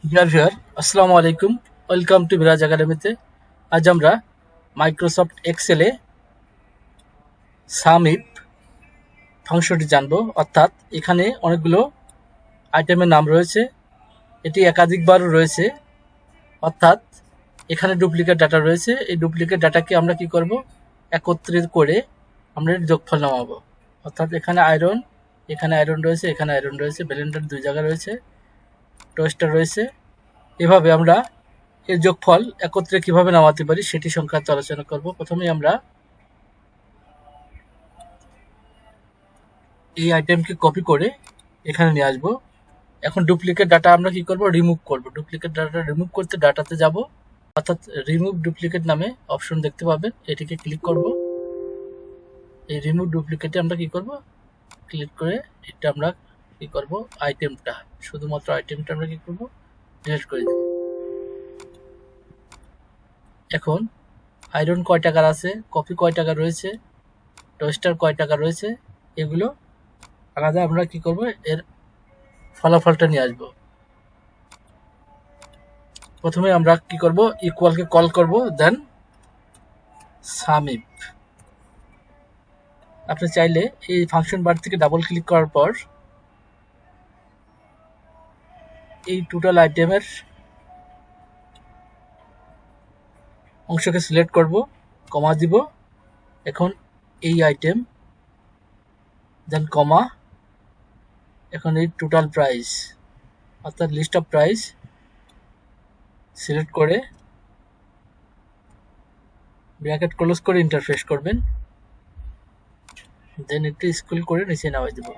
Dear viewer, আসসালামু আলাইকুম। Welcome to বিরাজ একাডেমিতে। আজ আমরা মাইক্রোসফট এক্সেলে সাম ইফ ফাংশনটি জানব। অর্থাৎ এখানে অনেকগুলো আইটেমের নাম রয়েছে, এটি একাধিকবারও রয়েছে। অর্থাৎ এখানে ডুপ্লিকেট ডাটা রয়েছে, এই ডুপ্লিকেট ডাটাকে আমরা কি করব, একত্রিত করে আমরা এর যোগফল নামাবো। অর্থাৎ এখানে আয়রন রয়েছে, এখানে আয়রন রয়েছে, ব্লেন্ডার দুই জায়গায় রয়েছে, টোস্টার রয়েছে। এভাবে আমরা এর যোগফল একত্রে কিভাবে নামাতে পারি সেটি সংক্রান্ত আলোচনা করব। প্রথমে আমরা এই আইটেমকে কপি করে এখানে নিয়ে আসব। এখন ডুপ্লিকেট ডাটা আমরা কি করব, রিমুভ করব। ডুপ্লিকেট ডাটা রিমুভ করতে ডাটাতে যাব, অর্থাৎ রিমুভ ডুপ্লিকেট নামে অপশন দেখতে পাবেন, এটিকে ক্লিক করব। এই রিমুভ ডুপ্লিকেটে আমরা কি করব, ক্লিক করে এটা আমরা কি করব, আইটেমটা, শুধুমাত্র আইটেমটা আমরা কি করব, ডিলিট করে দেব। এখন আয়রন কয় টাকার আছে, কফি কয় টাকা রয়েছে, টোস্টার কয় টাকা রয়েছে, এগুলো আলাদা আমরা কি করব, এর ফলাফলটা নিয়ে আসবো। প্রথমে আমরা কি করব, ইকুয়ালকে কল করব, দেন সাম ইফ। আপনি চাইলে এই ফাংশন বার থেকে ডাবল ক্লিক করার পর এই টোটাল আইটেমের অংশকে সিলেক্ট করব, কমা দিব। এখন এই আইটেম, দেন কমা, এখন এই টোটাল প্রাইস অর্থাৎ লিস্ট অফ প্রাইস সিলেক্ট করে ব্র্যাকেট ক্লোজ করে ইন্টারফেস করবেন, দেন একটু স্ক্রল করে নিচে নামাই দেব।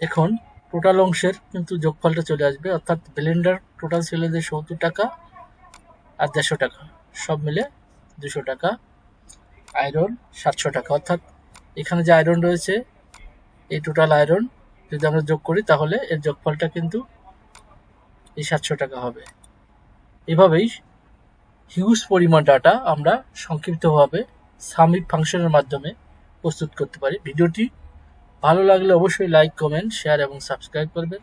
এখন টোটাল অংশের কিন্তু যোগফলটা চলে আসবে, অর্থাৎ ব্লেন্ডার টোটাল ছিল যে ৭০ টাকা আর ১৫০ টাকা, সব মিলে ২০০ টাকা। আয়রন ৭০০ টাকা, অর্থাৎ এখানে যে আয়রন রয়েছে এই টোটাল আয়রন যদি আমরা যোগ করি তাহলে এর যোগফলটা কিন্তু এই ৭০০ টাকা হবে। এভাবেই হিউজ পরিমাণ ডাটা আমরা সংক্ষিপ্তভাবে সাম ইফ ফাংশনের মাধ্যমে প্রস্তুত করতে পারি। ভিডিওটি ভালো লাগলে অবশ্যই লাইক, কমেন্ট, শেয়ার এবং সাবস্ক্রাইব করবেন।